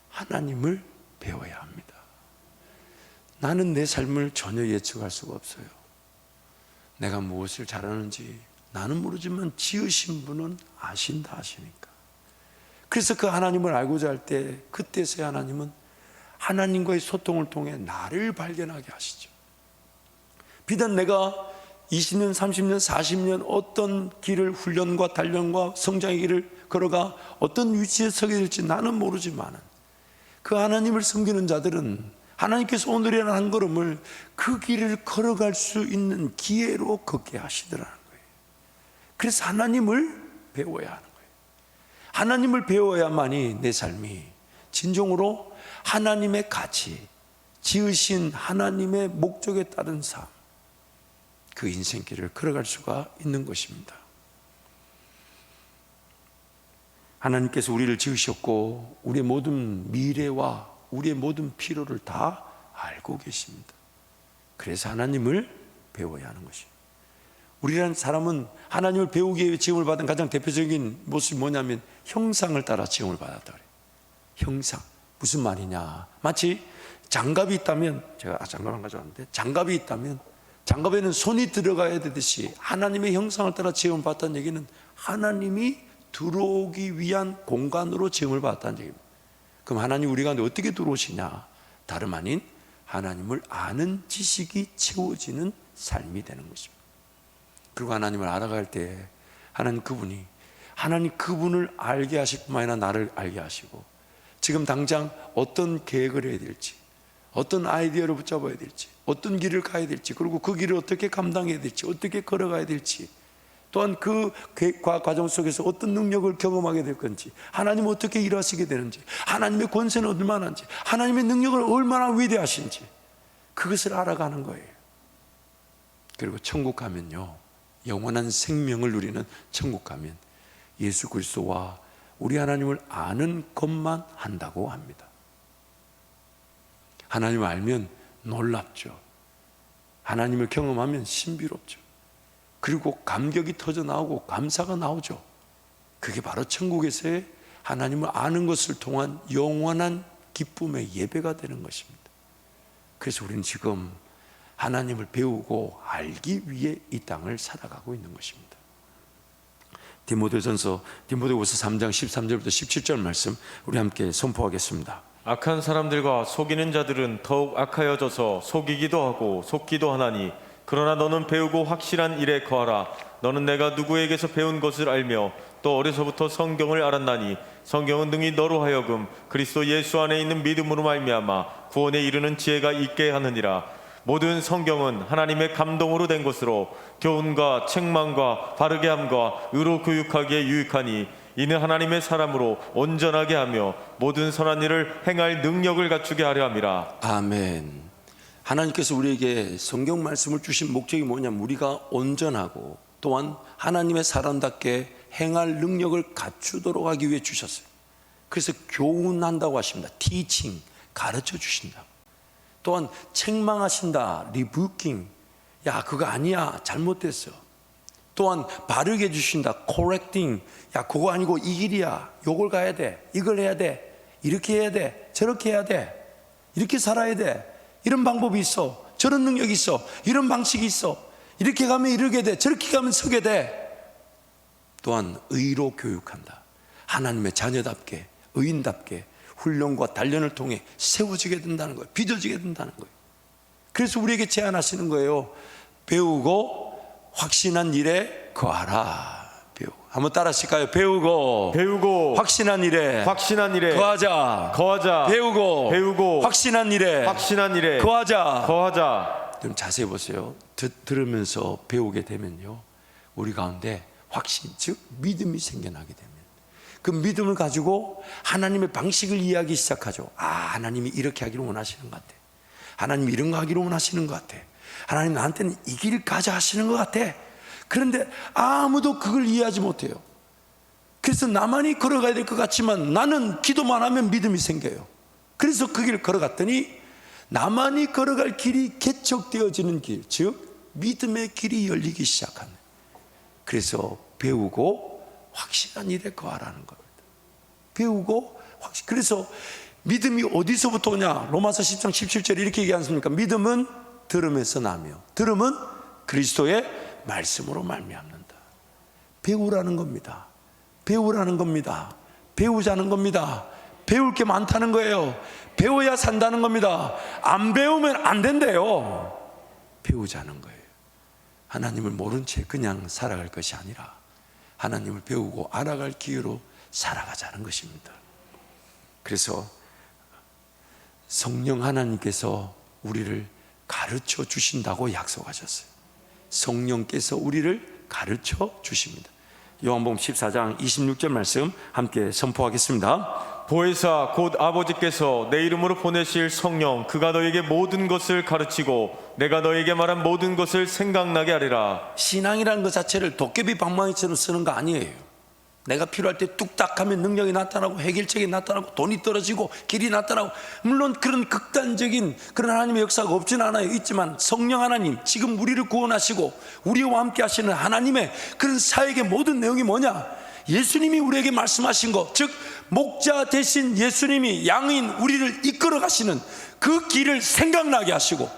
하나님을 배워야 합니다. 나는 내 삶을 전혀 예측할 수가 없어요. 내가 무엇을 잘하는지 나는 모르지만 지으신 분은 아신다 하시니까. 그래서 그 하나님을 알고자 할 때, 그때서야 하나님은 하나님과의 소통을 통해 나를 발견하게 하시죠. 비단 내가 20년, 30년, 40년 어떤 길을, 훈련과 단련과 성장의 길을 걸어가 어떤 위치에 서게 될지 나는 모르지만, 그 하나님을 섬기는 자들은 하나님께서 오늘이라는 한 걸음을 그 길을 걸어갈 수 있는 기회로 걷게 하시더라는 거예요. 그래서 하나님을 배워야 하는 거예요. 하나님을 배워야만이 내 삶이 진정으로 하나님의 가치, 지으신 하나님의 목적에 따른 삶, 그 인생길을 걸어갈 수가 있는 것입니다. 하나님께서 우리를 지으셨고 우리의 모든 미래와 우리의 모든 필요를 다 알고 계십니다. 그래서 하나님을 배워야 하는 것입니다. 우리라는 사람은 하나님을 배우기 위해 지음을 받은 가장 대표적인 모습이 뭐냐면 형상을 따라 지음을 받았다 그래요. 형상. 무슨 말이냐? 마치 장갑이 있다면, 제가 장갑 안 가져왔는데, 장갑이 있다면 장갑에는 손이 들어가야 되듯이 하나님의 형상을 따라 지음을 받았다는 얘기는 하나님이 들어오기 위한 공간으로 지음을 받았다는 얘기입니다. 그럼 하나님 우리 가운데 어떻게 들어오시냐? 다름 아닌 하나님을 아는 지식이 채워지는 삶이 되는 것입니다. 그리고 하나님을 알아갈 때 하나님 그분을 알게 하실 뿐만 아니라 나를 알게 하시고, 지금 당장 어떤 계획을 해야 될지, 어떤 아이디어를 붙잡아야 될지, 어떤 길을 가야 될지, 그리고 그 길을 어떻게 감당해야 될지, 어떻게 걸어가야 될지, 또한 그 계획과 과정 속에서 어떤 능력을 경험하게 될 건지, 하나님은 어떻게 일하시게 되는지, 하나님의 권세는 얼마나인지, 하나님의 능력을 얼마나 위대하신지, 그것을 알아가는 거예요. 그리고 천국 가면요, 영원한 생명을 누리는 천국 가면 예수 그리스도와 우리 하나님을 아는 것만 한다고 합니다. 하나님을 알면 놀랍죠. 하나님을 경험하면 신비롭죠. 그리고 감격이 터져 나오고 감사가 나오죠. 그게 바로 천국에서의 하나님을 아는 것을 통한 영원한 기쁨의 예배가 되는 것입니다. 그래서 우리는 지금 하나님을 배우고 알기 위해 이 땅을 살아가고 있는 것입니다. 디모데후서 3장 13절부터 17절 말씀 우리 함께 선포하겠습니다. 악한 사람들과 속이는 자들은 더욱 악하여져서 속이기도 하고 속기도 하나니, 그러나 너는 배우고 확실한 일에 거하라. 너는 내가 누구에게서 배운 것을 알며 또 어려서부터 성경을 알았나니, 성경은 능히 너로 하여금 그리스도 예수 안에 있는 믿음으로 말미암아 구원에 이르는 지혜가 있게 하느니라. 모든 성경은 하나님의 감동으로 된 것으로 교훈과 책망과 바르게 함과 의로 교육하기에 유익하니, 이는 하나님의 사람으로 온전하게 하며 모든 선한 일을 행할 능력을 갖추게 하려 함이라. 아멘. 하나님께서 우리에게 성경 말씀을 주신 목적이 뭐냐면 우리가 온전하고 또한 하나님의 사람답게 행할 능력을 갖추도록 하기 위해 주셨어요. 그래서 교훈한다고 하십니다. teaching, 가르쳐 주신다. 또한 책망하신다. rebuking, 야 그거 아니야, 잘못됐어. 또한 바르게 해주신다. correcting, 야 그거 아니고 이 길이야, 요걸 가야 돼, 이걸 해야 돼, 이렇게 해야 돼, 저렇게 해야 돼, 이렇게 살아야 돼, 이런 방법이 있어, 저런 능력이 있어, 이런 방식이 있어, 이렇게 가면 이르게 돼, 저렇게 가면 서게 돼. 또한 의로 교육한다. 하나님의 자녀답게, 의인답게 훈련과 단련을 통해 세워지게 된다는 거예요. 빚어지게 된다는 거예요. 그래서 우리에게 제안하시는 거예요. 배우고 확신한 일에 거하라. 배우고. 한번 따라 하실까요? 배우고 확신한 일에 거하자. 배우고 확신한 일에 거하자. 좀 자세히 보세요. 들으면서 배우게 되면요, 우리 가운데 확신, 즉 믿음이 생겨나게 됩니다. 그 믿음을 가지고 하나님의 방식을 이해하기 시작하죠. 아, 하나님이 이렇게 하기를 원하시는 것 같아. 하나님이 이런 거 하기를 원하시는 것 같아. 하나님 나한테는 이 길을 가자 하시는 것 같아. 그런데 아무도 그걸 이해하지 못해요. 그래서 나만이 걸어가야 될 것 같지만 나는 기도만 하면 믿음이 생겨요. 그래서 그 길을 걸어갔더니 나만이 걸어갈 길이 개척되어지는 길, 즉 믿음의 길이 열리기 시작하는. 그래서 배우고 확실한 일에 거하라는 겁니다. 배우고 확실. 그래서 믿음이 어디서부터 오냐? 로마서 10장 17절 이렇게 얘기하지 않습니까? 믿음은 들음에서 나며 들음은 그리스도의 말씀으로 말미암는다. 배우라는 겁니다. 배우라는 겁니다. 배우자는 겁니다. 배울 게 많다는 거예요. 배워야 산다는 겁니다. 안 배우면 안 된대요. 배우자는 거예요. 하나님을 모른 채 그냥 살아갈 것이 아니라 하나님을 배우고 알아갈 기회로 살아가자는 것입니다. 그래서 성령 하나님께서 우리를 가르쳐 주신다고 약속하셨어요. 성령께서 우리를 가르쳐 주십니다. 요한복음 14장 26절 말씀 함께 선포하겠습니다. 보혜사 곧 아버지께서 내 이름으로 보내실 성령, 그가 너에게 모든 것을 가르치고 내가 너에게 말한 모든 것을 생각나게 하리라. 신앙이라는 것 자체를 도깨비 방망이처럼 쓰는 거 아니에요. 내가 필요할 때 뚝딱 하면 능력이 나타나고 해결책이 나타나고 돈이 떨어지고 길이 나타나고, 물론 그런 극단적인 그런 하나님의 역사가 없진 않아요. 있지만 성령 하나님, 지금 우리를 구원하시고 우리와 함께 하시는 하나님의 그런 사역의 모든 내용이 뭐냐? 예수님이 우리에게 말씀하신 것, 즉 목자 대신 예수님이 양인 우리를 이끌어 가시는 그 길을 생각나게 하시고,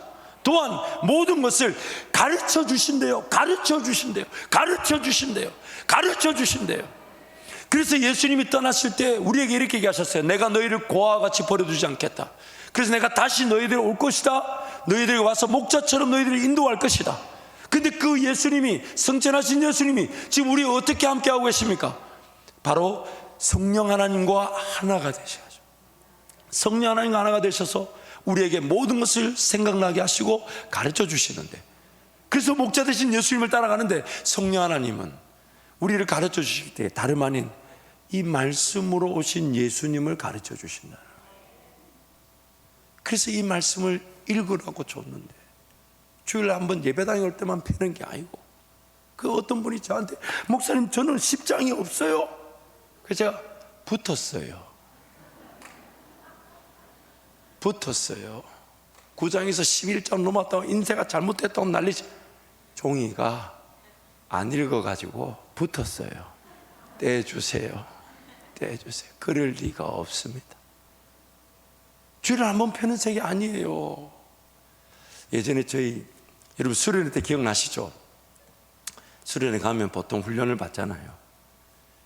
또한 모든 것을 가르쳐 주신대요. 가르쳐 주신대요. 가르쳐 주신대요. 가르쳐 주신대요. 그래서 예수님이 떠나실 때 우리에게 이렇게 얘기하셨어요. 내가 너희를 고아와 같이 버려두지 않겠다. 그래서 내가 다시 너희들 올 것이다. 너희들이 와서 목자처럼 너희들을 인도할 것이다. 근데 그 예수님이, 성천하신 예수님이 지금 우리 어떻게 함께하고 계십니까? 바로 성령 하나님과 하나가 되셔야죠. 성령 하나님과 하나가 되셔서 우리에게 모든 것을 생각나게 하시고 가르쳐 주시는데, 그래서 목자 되신 예수님을 따라가는데 성령 하나님은 우리를 가르쳐 주실 때 다름 아닌 이 말씀으로 오신 예수님을 가르쳐 주신다. 그래서 이 말씀을 읽으라고 줬는데, 주일날 한번 예배당에 올 때만 펴는 게 아니고, 그 어떤 분이 저한테 목사님 저는 10장이 없어요. 그래서 제가 붙었어요. 9장에서 11장 넘었다고 인쇄가 잘못됐다고 난리지. 종이가 안 읽어가지고 붙었어요. 떼주세요. 떼주세요. 그럴 리가 없습니다. 주일을 한번 펴는 책이 아니에요. 예전에 저희 여러분 수련회 때 기억나시죠? 수련회 가면 보통 훈련을 받잖아요.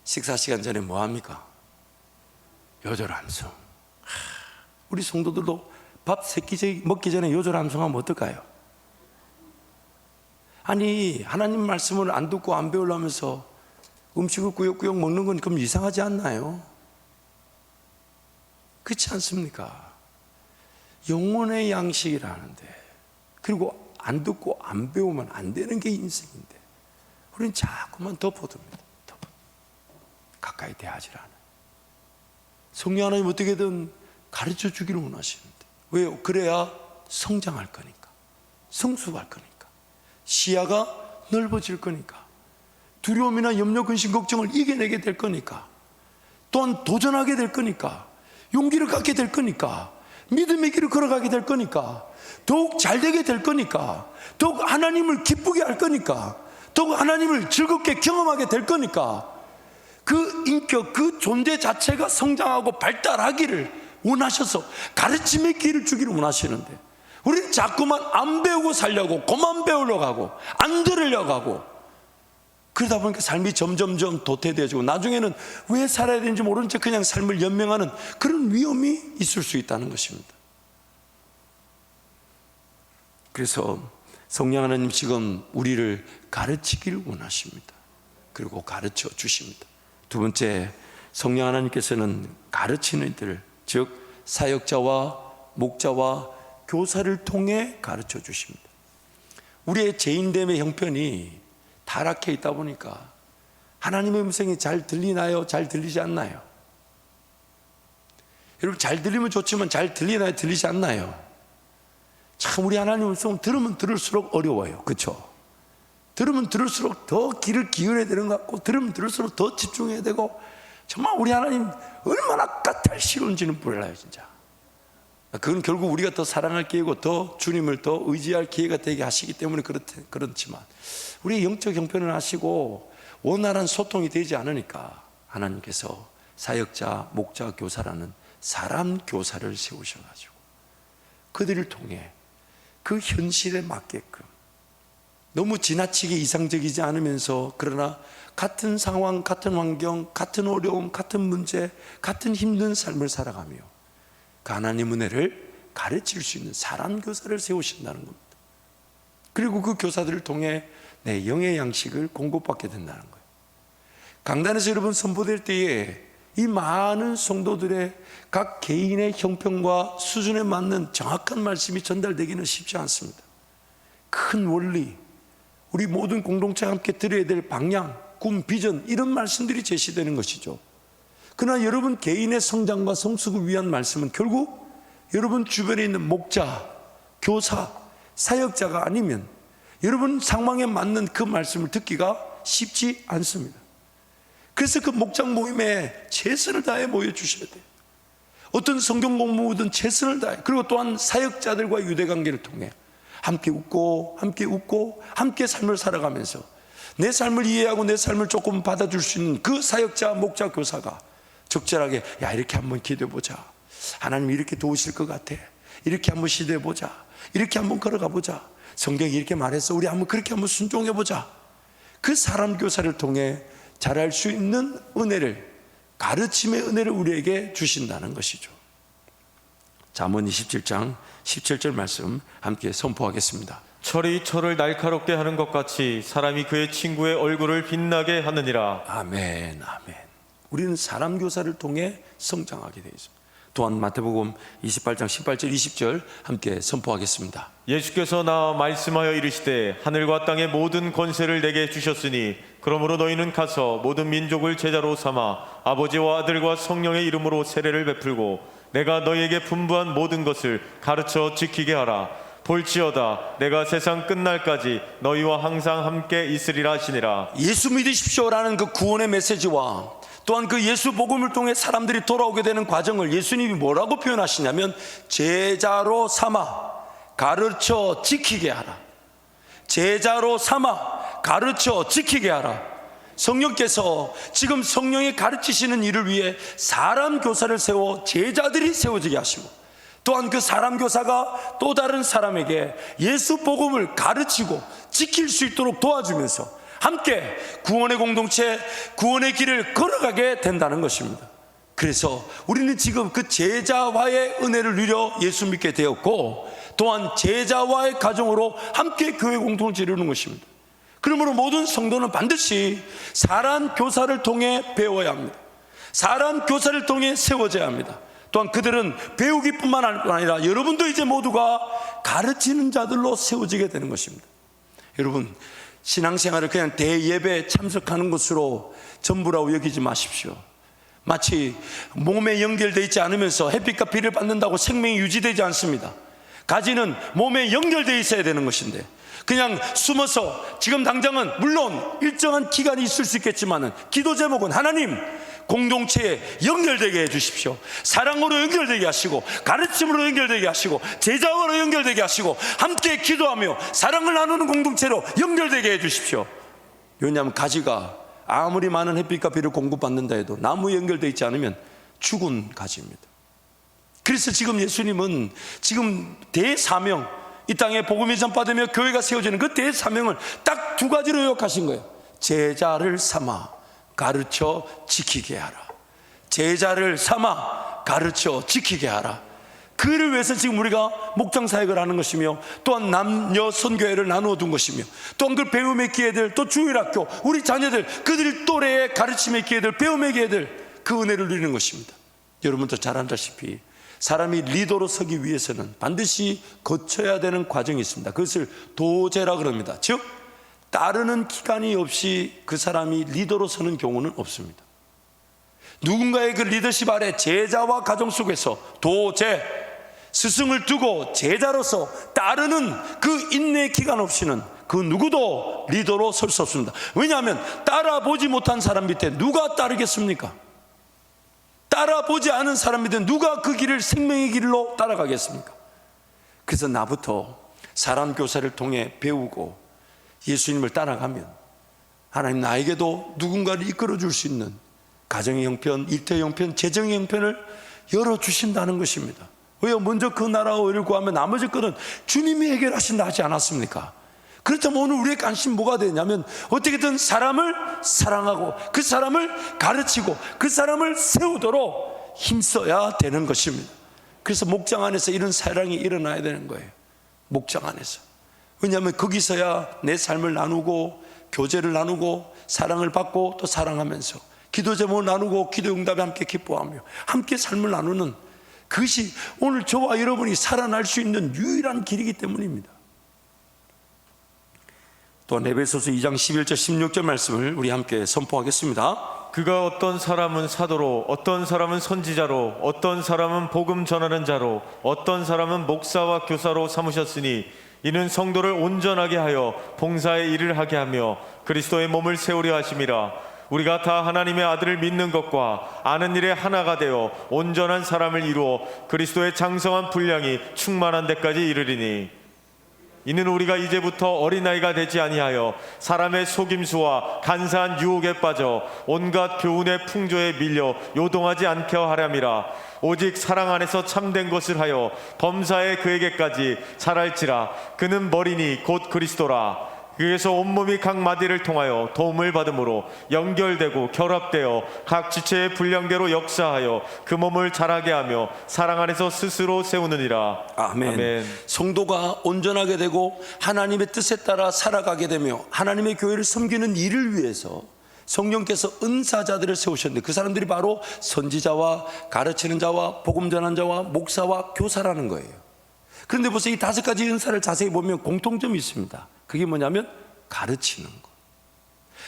식사 시간 전에 뭐 합니까? 요절함성. 우리 성도들도 밥 먹기 전에 요절함성하면 어떨까요? 아니, 하나님 말씀을 안 듣고 안 배우려면서 음식을 꾸역꾸역 먹는 건 그럼 이상하지 않나요? 그렇지 않습니까? 영혼의 양식이라는데, 그리고 안 듣고 안 배우면 안 되는 게 인생인데 우리는 자꾸만 덮어둡니다. 가까이 대하지 않아요. 성령 하나님 어떻게든 가르쳐 주기를 원하시는데, 왜요? 그래야 성장할 거니까, 성숙할 거니까, 시야가 넓어질 거니까, 두려움이나 염려, 근심, 걱정을 이겨내게 될 거니까, 또한 도전하게 될 거니까, 용기를 갖게 될 거니까, 믿음의 길을 걸어가게 될 거니까, 더욱 잘 되게 될 거니까, 더욱 하나님을 기쁘게 할 거니까, 더욱 하나님을 즐겁게 경험하게 될 거니까, 그 인격, 그 존재 자체가 성장하고 발달하기를 원하셔서 가르침의 길을 주기를 원하시는데, 우리는 자꾸만 안 배우고 살려고, 그만 배우려고 하고, 안 들으려고 하고, 그러다 보니까 삶이 점점점 도태되어지고, 나중에는 왜 살아야 되는지 모르는 채 그냥 삶을 연명하는 그런 위험이 있을 수 있다는 것입니다. 그래서 성령 하나님 지금 우리를 가르치기를 원하십니다. 그리고 가르쳐 주십니다. 두 번째, 성령 하나님께서는 가르치는 이들, 즉 사역자와 목자와 교사를 통해 가르쳐 주십니다. 우리의 죄인됨의 형편이 타락해 있다 보니까 하나님의 음성이 잘 들리나요? 잘 들리지 않나요? 여러분, 잘 들리면 좋지만 잘 들리나요? 들리지 않나요? 참 우리 하나님의 음성은 들으면 들을수록 어려워요. 그렇죠? 들으면 들을수록 더 귀를 기울여야 되는 것 같고, 들으면 들을수록 더 집중해야 되고, 정말 우리 하나님 얼마나 까탈스러운지는 몰라요. 진짜 그건 결국 우리가 더 사랑할 기회고, 더 주님을 더 의지할 기회가 되게 하시기 때문에 그렇지만, 우리의 영적 형편을 하시고 원활한 소통이 되지 않으니까 하나님께서 사역자, 목자, 교사라는 사람 교사를 세우셔가지고 그들을 통해 그 현실에 맞게끔 너무 지나치게 이상적이지 않으면서, 그러나 같은 상황, 같은 환경, 같은 어려움, 같은 문제, 같은 힘든 삶을 살아가며 그 하나님 은혜를 가르칠 수 있는 사람 교사를 세우신다는 겁니다. 그리고 그 교사들을 통해 내 영의 양식을 공급받게 된다는 거예요. 강단에서 여러분 선포될 때에 이 많은 성도들의 각 개인의 형편과 수준에 맞는 정확한 말씀이 전달되기는 쉽지 않습니다. 큰 원리, 우리 모든 공동체가 함께 들어야 될 방향, 꿈, 비전, 이런 말씀들이 제시되는 것이죠. 그러나 여러분 개인의 성장과 성숙을 위한 말씀은 결국 여러분 주변에 있는 목자, 교사, 사역자가 아니면 여러분 상황에 맞는 그 말씀을 듣기가 쉽지 않습니다. 그래서 그 목장 모임에 최선을 다해 모여주셔야 돼요. 어떤 성경 공부든 최선을 다해, 그리고 또한 사역자들과 유대관계를 통해 함께 웃고 함께 삶을 살아가면서 내 삶을 이해하고 내 삶을 조금 받아줄 수 있는 그 사역자, 목자, 교사가 적절하게, 야, 이렇게 한번 기도해보자, 하나님이 이렇게 도우실 것 같아, 이렇게 한번 시도해보자, 이렇게 한번 걸어가보자, 성경이 이렇게 말해서 우리 한번 그렇게 한번 순종해보자, 그 사람 교사를 통해 잘할 수 있는 은혜를, 가르침의 은혜를 우리에게 주신다는 것이죠. 잠언 27장 17절 말씀 함께 선포하겠습니다. 철이 철을 날카롭게 하는 것 같이 사람이 그의 친구의 얼굴을 빛나게 하느니라. 아멘, 아멘. 우리는 사람 교사를 통해 성장하게 되어 있습니다. 또한 마태복음 28장 18절 20절 함께 선포하겠습니다. 예수께서 나와 말씀하여 이르시되 하늘과 땅의 모든 권세를 내게 주셨으니 그러므로 너희는 가서 모든 민족을 제자로 삼아 아버지와 아들과 성령의 이름으로 세례를 베풀고 내가 너희에게 분부한 모든 것을 가르쳐 지키게 하라. 볼지어다 내가 세상 끝날까지 너희와 항상 함께 있으리라 하시니라. 예수 믿으십시오라는 그 구원의 메시지와 또한 그 예수 복음을 통해 사람들이 돌아오게 되는 과정을 예수님이 뭐라고 표현하시냐면 제자로 삼아 가르쳐 지키게 하라. 제자로 삼아 가르쳐 지키게 하라. 성령께서 지금 성령이 가르치시는 일을 위해 사람 교사를 세워 제자들이 세워지게 하시고, 또한 그 사람 교사가 또 다른 사람에게 예수 복음을 가르치고 지킬 수 있도록 도와주면서 함께 구원의 공동체, 구원의 길을 걸어가게 된다는 것입니다. 그래서 우리는 지금 그 제자와의 은혜를 누려 예수 믿게 되었고, 또한 제자와의 가정으로 함께 교회 공동체를 이루는 것입니다. 그러므로 모든 성도는 반드시 사람 교사를 통해 배워야 합니다. 사람 교사를 통해 세워져야 합니다. 또한 그들은 배우기뿐만 아니라 여러분도 이제 모두가 가르치는 자들로 세워지게 되는 것입니다. 여러분, 신앙생활을 그냥 대예배에 참석하는 것으로 전부라고 여기지 마십시오. 마치 몸에 연결되어 있지 않으면서 햇빛과 비를 받는다고 생명이 유지되지 않습니다. 가지는 몸에 연결되어 있어야 되는 것인데, 그냥 숨어서 지금 당장은 물론 일정한 기간이 있을 수 있겠지만은 기도 제목은 하나님 공동체에 연결되게 해주십시오. 사랑으로 연결되게 하시고 가르침으로 연결되게 하시고 제자로 연결되게 하시고 함께 기도하며 사랑을 나누는 공동체로 연결되게 해주십시오. 왜냐하면 가지가 아무리 많은 햇빛과 비를 공급받는다 해도 나무에 연결되어 있지 않으면 죽은 가지입니다. 그래서 지금 예수님은 지금 대사명, 이 땅에 복음이 전파되며 교회가 세워지는 그 대사명을 딱 두 가지로 요약하신 거예요. 제자를 삼아 가르쳐 지키게 하라. 제자를 삼아 가르쳐 지키게 하라. 그를 위해서 지금 우리가 목장 사역을 하는 것이며, 또한 남녀 선교회를 나누어 둔 것이며, 또한 그 배움의 기회들, 또 주일학교, 우리 자녀들 그들 또래의 가르침의 기회들, 배움의 기회들, 그 은혜를 누리는 것입니다. 여러분도 잘 안다시피 사람이 리더로 서기 위해서는 반드시 거쳐야 되는 과정이 있습니다. 그것을 도제라 그럽니다. 즉 따르는 기간이 없이 그 사람이 리더로 서는 경우는 없습니다. 누군가의 그 리더십 아래 제자와 가정 속에서 도제, 스승을 두고 제자로서 따르는 그 인내 기간 없이는 그 누구도 리더로 설 수 없습니다. 왜냐하면 따라보지 못한 사람 밑에 누가 따르겠습니까? 따라보지 않은 사람 밑에 누가 그 길을 생명의 길로 따라가겠습니까? 그래서 나부터 사람 교사를 통해 배우고 예수님을 따라가면 하나님 나에게도 누군가를 이끌어 줄 수 있는 가정의 형편, 일터의 형편, 재정의 형편을 열어주신다는 것입니다. 왜요? 먼저 그 나라와 의를 구하면 나머지 것은 주님이 해결하신다 하지 않았습니까? 그렇다면 오늘 우리의 관심이 뭐가 되냐면 어떻게든 사람을 사랑하고 그 사람을 가르치고 그 사람을 세우도록 힘써야 되는 것입니다. 그래서 목장 안에서 이런 사랑이 일어나야 되는 거예요. 목장 안에서. 왜냐하면 거기서야 내 삶을 나누고 교제를 나누고 사랑을 받고 또 사랑하면서 기도 제목을 나누고 기도 응답에 함께 기뻐하며 함께 삶을 나누는 그것이 오늘 저와 여러분이 살아날 수 있는 유일한 길이기 때문입니다. 또 에베소서 2장 11절 16절 말씀을 우리 함께 선포하겠습니다. 그가 어떤 사람은 사도로, 어떤 사람은 선지자로, 어떤 사람은 복음 전하는 자로, 어떤 사람은 목사와 교사로 삼으셨으니 이는 성도를 온전하게 하여 봉사의 일을 하게 하며 그리스도의 몸을 세우려 하심이라. 우리가 다 하나님의 아들을 믿는 것과 아는 일에 하나가 되어 온전한 사람을 이루어 그리스도의 장성한 분량이 충만한 데까지 이르리니, 이는 우리가 이제부터 어린아이가 되지 아니하여 사람의 속임수와 간사한 유혹에 빠져 온갖 교훈의 풍조에 밀려 요동하지 않게 하렴이라. 오직 사랑 안에서 참된 것을 하여 범사에 그에게까지 잘할지라. 그는 머리니 곧 그리스도라. 그에서 온몸이 각 마디를 통하여 도움을 받음으로 연결되고 결합되어 각 지체의 분량대로 역사하여 그 몸을 자라게 하며 사랑 안에서 스스로 세우느니라. 아멘. 아멘. 성도가 온전하게 되고 하나님의 뜻에 따라 살아가게 되며 하나님의 교회를 섬기는 일을 위해서 성령께서 은사자들을 세우셨는데 그 사람들이 바로 선지자와 가르치는 자와 복음 전하는 자와 목사와 교사라는 거예요. 그런데 벌써 이 5가지 은사를 자세히 보면 공통점이 있습니다. 그게 뭐냐면 가르치는 것.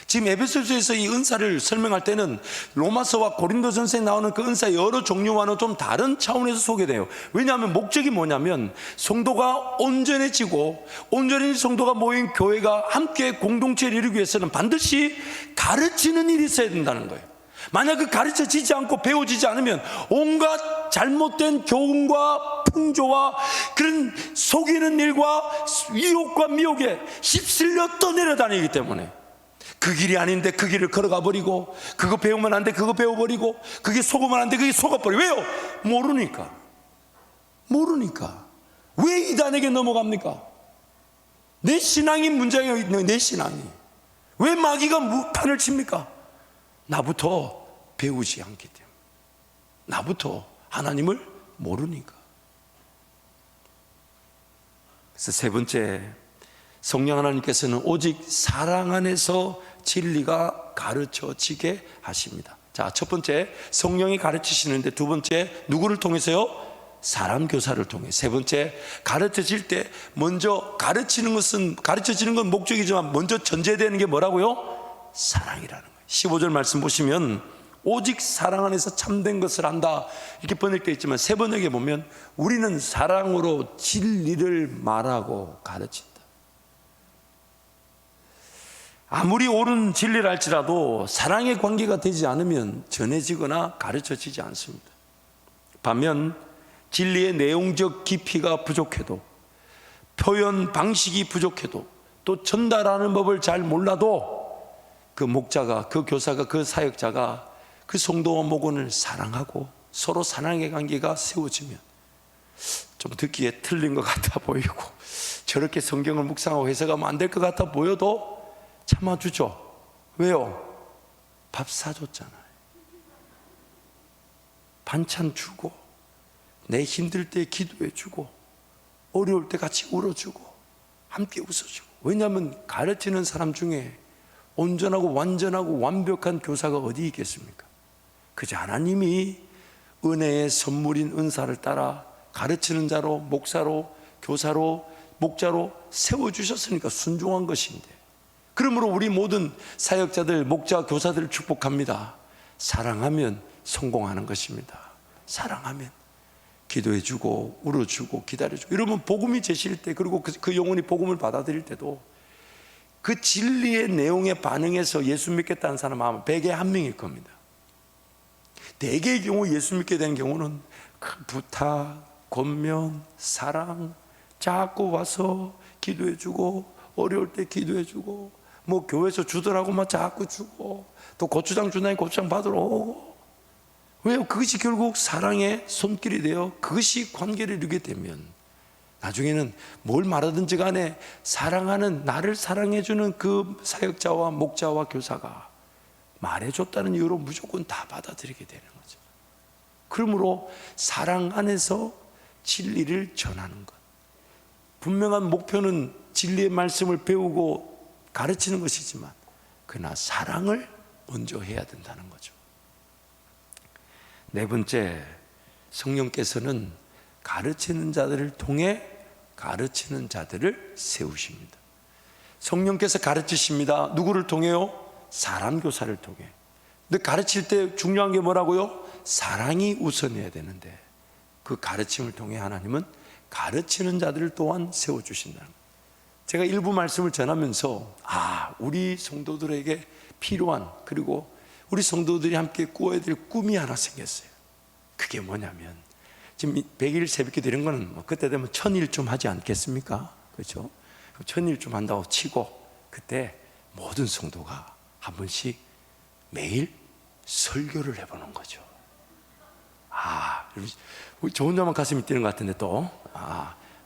지금 에베소서에서 이 은사를 설명할 때는 로마서와 고린도전서에 나오는 그 은사의 여러 종류와는 좀 다른 차원에서 소개돼요. 왜냐하면 목적이 뭐냐면 성도가 온전해지고 온전히 성도가 모인 교회가 함께 공동체를 이루기 위해서는 반드시 가르치는 일이 있어야 된다는 거예요. 만약 그 가르쳐지지 않고 배워지지 않으면 온갖 잘못된 교훈과 풍조와 그런 속이는 일과 유혹과 미혹에 휩쓸려 떠내려다니기 때문에 그 길이 아닌데 그 길을 걸어가 버리고, 그거 배우면 안 돼 그거 배워버리고, 그게 속으면 안 돼 그게 속아버리고. 왜요? 모르니까. 왜 이단에게 넘어갑니까? 내 신앙이 문제가 있는, 내 신앙이 왜 마귀가 판을 칩니까? 나부터 배우지 않기 때문에, 나부터 하나님을 모르니까. 그래서 세 번째, 성령 하나님께서는 오직 사랑 안에서 진리가 가르쳐지게 하십니다. 자, 첫 번째 성령이 가르치시는데, 두 번째 누구를 통해서요? 사람 교사를 통해. 세 번째, 가르쳐질 때 먼저 가르쳐지는 건 목적이지만 먼저 전제되는 게 뭐라고요? 사랑이라는 거예요. 15절 말씀 보시면 오직 사랑 안에서 참된 것을 한다 이렇게 번역되어 있지만 세 번역에 보면 우리는 사랑으로 진리를 말하고 가르친다. 아무리 옳은 진리를 할지라도 사랑의 관계가 되지 않으면 전해지거나 가르쳐지지 않습니다. 반면 진리의 내용적 깊이가 부족해도, 표현 방식이 부족해도, 또 전달하는 법을 잘 몰라도 그 목자가, 그 교사가, 그 사역자가 그 성도와 목원을 사랑하고 서로 사랑의 관계가 세워지면 좀 듣기에 틀린 것 같아 보이고 저렇게 성경을 묵상하고 해석하면 안 될 것 같아 보여도 참아주죠. 왜요? 밥 사줬잖아요. 반찬 주고, 내 힘들 때 기도해주고, 어려울 때 같이 울어주고, 함께 웃어주고. 왜냐하면 가르치는 사람 중에 온전하고 완전하고 완벽한 교사가 어디 있겠습니까? 그저 하나님이 은혜의 선물인 은사를 따라 가르치는 자로, 목사로, 교사로, 목자로 세워주셨으니까 순종한 것인데, 그러므로 우리 모든 사역자들, 목자, 교사들을 축복합니다. 사랑하면 성공하는 것입니다. 사랑하면 기도해주고 울어주고 기다려주고, 이러면 복음이 제시일 때, 그리고 그 영혼이 복음을 받아들일 때도 그 진리의 내용에 반응해서 예수 믿겠다는 사람 아마 100에 1명일 겁니다. 대개의 경우 예수 믿게 된 경우는 그 부탁, 권면, 사랑, 자꾸 와서 기도해주고, 어려울 때 기도해주고, 뭐 교회에서 주더라고만 자꾸 주고, 또 고추장 주나니 고추장 받으러 오고. 왜요? 그것이 결국 사랑의 손길이 되어 그것이 관계를 이루게 되면 나중에는 뭘 말하든지 간에 사랑하는, 나를 사랑해주는 그 사역자와 목자와 교사가 말해줬다는 이유로 무조건 다 받아들이게 되는 거죠. 그러므로 사랑 안에서 진리를 전하는 것, 분명한 목표는 진리의 말씀을 배우고 가르치는 것이지만 그러나 사랑을 먼저 해야 된다는 거죠. 네 번째, 성령께서는 가르치는 자들을 통해 가르치는 자들을 세우십니다. 성령께서 가르치십니다. 누구를 통해요? 사람 교사를 통해. 근데 가르칠 때 중요한 게 뭐라고요? 사랑이 우선해야 되는데, 그 가르침을 통해 하나님은 가르치는 자들을 또한 세워주신다는 거예요. 제가 일부 말씀을 전하면서 우리 성도들에게 필요한, 그리고 우리 성도들이 함께 꾸어야 될 꿈이 하나 생겼어요. 그게 뭐냐면, 지금 100일 새벽기 드린 거는 뭐 그때 되면 1000일쯤 하지 않겠습니까? 그렇죠? 1000일쯤 한다고 치고 그때 모든 성도가 한 번씩 매일 설교를 해보는 거죠. 저 혼자만 가슴이 뛰는 것 같은데 또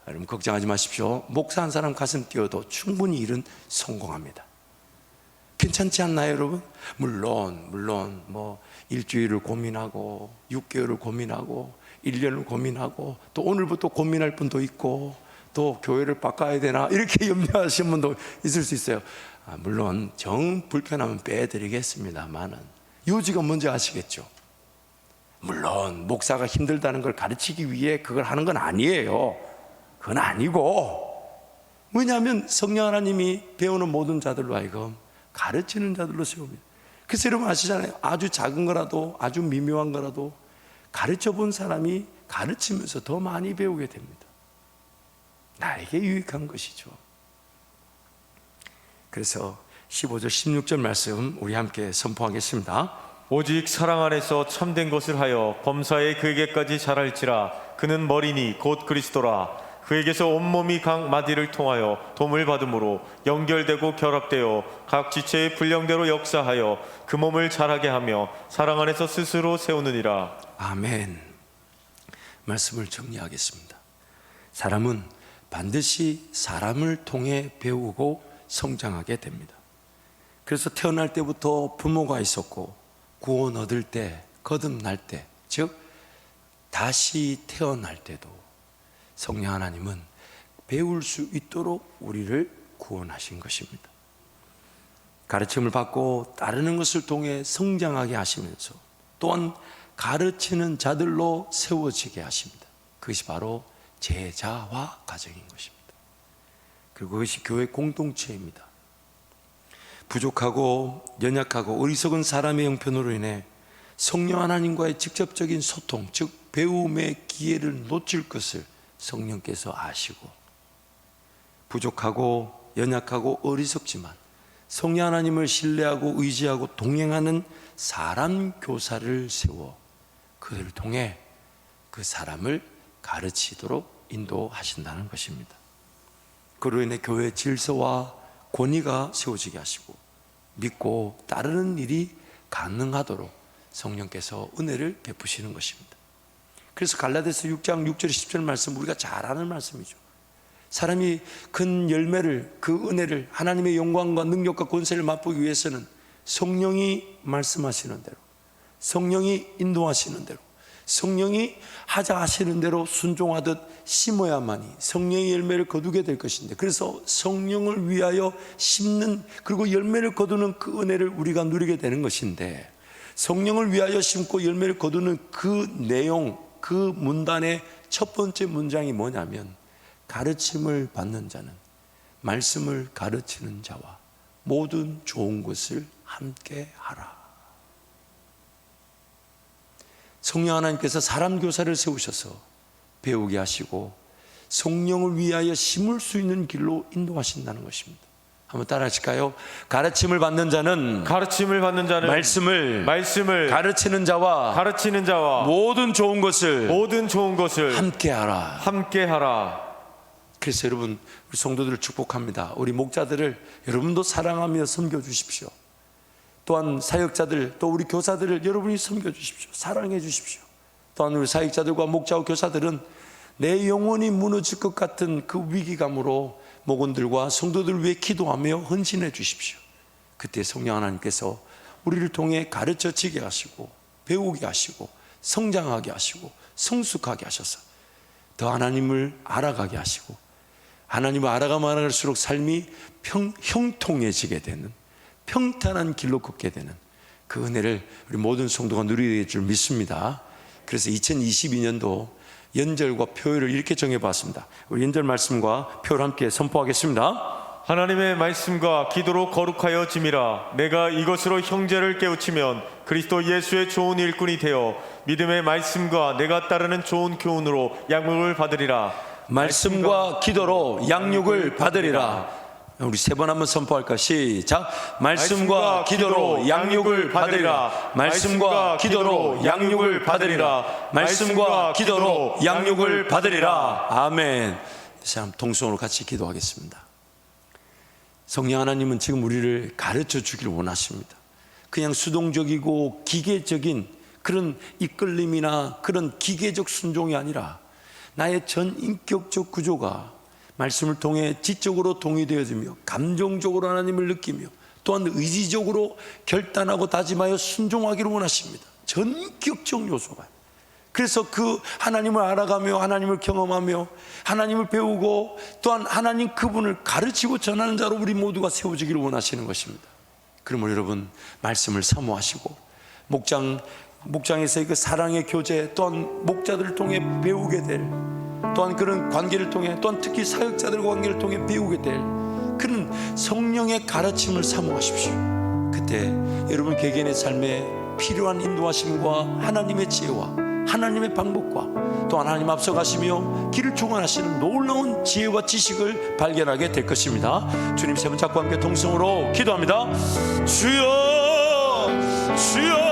여러분 걱정하지 마십시오. 목사 한 사람 가슴 뛰어도 충분히 일은 성공합니다. 괜찮지 않나요, 여러분? 물론 뭐 일주일을 고민하고 6개월을 고민하고 1년을 고민하고 또 오늘부터 고민할 분도 있고 또 교회를 바꿔야 되나 이렇게 염려하시는 분도 있을 수 있어요. 물론 정 불편하면 빼드리겠습니다만은 요지가 뭔지 아시겠죠? 물론 목사가 힘들다는 걸 가르치기 위해 그걸 하는 건 아니에요. 그건 아니고, 왜냐하면 성령 하나님이 배우는 모든 자들로 하여금 가르치는 자들로 세웁니다. 그래서 여러분 아시잖아요. 아주 작은 거라도, 아주 미묘한 거라도 가르쳐 본 사람이 가르치면서 더 많이 배우게 됩니다. 나에게 유익한 것이죠. 그래서 15절 16절 말씀 우리 함께 선포하겠습니다. 오직 사랑 안에서 참된 것을 하여 범사에 그에게까지 자랄지라. 그는 머리니 곧 그리스도라. 그에게서 온몸이 각 마디를 통하여 도움을 받음으로 연결되고 결합되어 각 지체의 분량대로 역사하여 그 몸을 자라게 하며 사랑 안에서 스스로 세우느니라. 아멘. 말씀을 정리하겠습니다. 사람은 반드시 사람을 통해 배우고 성장하게 됩니다. 그래서 태어날 때부터 부모가 있었고 구원 얻을 때, 거듭날 때, 즉 다시 태어날 때도 성령 하나님은 배울 수 있도록 우리를 구원하신 것입니다. 가르침을 받고 따르는 것을 통해 성장하게 하시면서 또한 가르치는 자들로 세워지게 하십니다. 그것이 바로 제자화 과정인 것입니다. 그리고 그것이 교회 공동체입니다. 부족하고 연약하고 어리석은 사람의 형편으로 인해 성령 하나님과의 직접적인 소통, 즉 배움의 기회를 놓칠 것을 성령께서 아시고, 부족하고 연약하고 어리석지만 성령 하나님을 신뢰하고 의지하고 동행하는 사람 교사를 세워 그들을 통해 그 사람을 가르치도록 인도하신다는 것입니다. 그로 인해 교회의 질서와 권위가 세워지게 하시고 믿고 따르는 일이 가능하도록 성령께서 은혜를 베푸시는 것입니다. 그래서 갈라디아서 6장 6절 10절 말씀, 우리가 잘 아는 말씀이죠. 사람이 큰 열매를, 그 은혜를, 하나님의 영광과 능력과 권세를 맛보기 위해서는 성령이 말씀하시는 대로, 성령이 인도하시는 대로, 성령이 하자 하시는 대로 순종하듯 심어야만이 성령의 열매를 거두게 될 것인데, 그래서 성령을 위하여 심는, 그리고 열매를 거두는 그 은혜를 우리가 누리게 되는 것인데, 성령을 위하여 심고 열매를 거두는 그 내용, 그 문단의 첫 번째 문장이 뭐냐면, 가르침을 받는 자는 말씀을 가르치는 자와 모든 좋은 것을 함께 하라. 성령 하나님께서 사람 교사를 세우셔서 배우게 하시고 성령을 위하여 심을 수 있는 길로 인도하신다는 것입니다. 한번 따라 하실까요? 가르침을 받는 자는 말씀을 가르치는 자와 모든 좋은 것을 함께 하라. 그래서 여러분, 우리 성도들을 축복합니다. 우리 목자들을 여러분도 사랑하며 섬겨주십시오. 또한 사역자들, 또 우리 교사들을 여러분이 섬겨주십시오. 사랑해 주십시오. 또한 우리 사역자들과 목자와 교사들은 내 영혼이 무너질 것 같은 그 위기감으로 목원들과 성도들을 위해 기도하며 헌신해 주십시오. 그때 성령 하나님께서 우리를 통해 가르쳐지게 하시고 배우게 하시고 성장하게 하시고 성숙하게 하셔서 더 하나님을 알아가게 하시고, 하나님을 알아가면 알아갈수록 삶이 형통해지게 되는, 평탄한 길로 걷게 되는 그 은혜를 우리 모든 성도가 누리게 될 줄 믿습니다. 그래서 2022년도 연절과 표율을 이렇게 정해봤습니다. 우리 연절 말씀과 표를 함께 선포하겠습니다. 하나님의 말씀과 기도로 거룩하여 짐이라. 내가 이것으로 형제를 깨우치면 그리스도 예수의 좋은 일꾼이 되어 믿음의 말씀과 내가 따르는 좋은 교훈으로 양육을 받으리라. 말씀과 기도로 양육을 받으리라. 우리 세 번 한번 선포할까? 시작. 말씀과 기도로 양육을 받으리라. 말씀과 기도로 양육을 받으리라. 말씀과 기도로 양육을 받으리라. 아멘. 자, 동성으로 같이 기도하겠습니다. 성령 하나님은 지금 우리를 가르쳐 주기를 원하십니다. 그냥 수동적이고 기계적인 그런 이끌림이나 그런 기계적 순종이 아니라 나의 전 인격적 구조가 말씀을 통해 지적으로 동의되어지며 감정적으로 하나님을 느끼며 또한 의지적으로 결단하고 다짐하여 순종하기를 원하십니다. 전격적 요소가. 그래서 그 하나님을 알아가며 하나님을 경험하며 하나님을 배우고 또한 하나님 그분을 가르치고 전하는 자로 우리 모두가 세워지기를 원하시는 것입니다. 그러므로 여러분, 말씀을 사모하시고 목장에서의 그 사랑의 교제, 또한 목자들을 통해 배우게 될, 또한 그런 관계를 통해, 또한 특히 사역자들과 관계를 통해 배우게 될 그런 성령의 가르침을 사모하십시오. 그때 여러분 개개인의 삶에 필요한 인도하심과 하나님의 지혜와 하나님의 방법과 또 하나님 앞서가시며 길을 총괄하시는 놀라운 지혜와 지식을 발견하게 될 것입니다. 주님 세 분 잡고 함께 동성으로 기도합니다. 주여, 주여.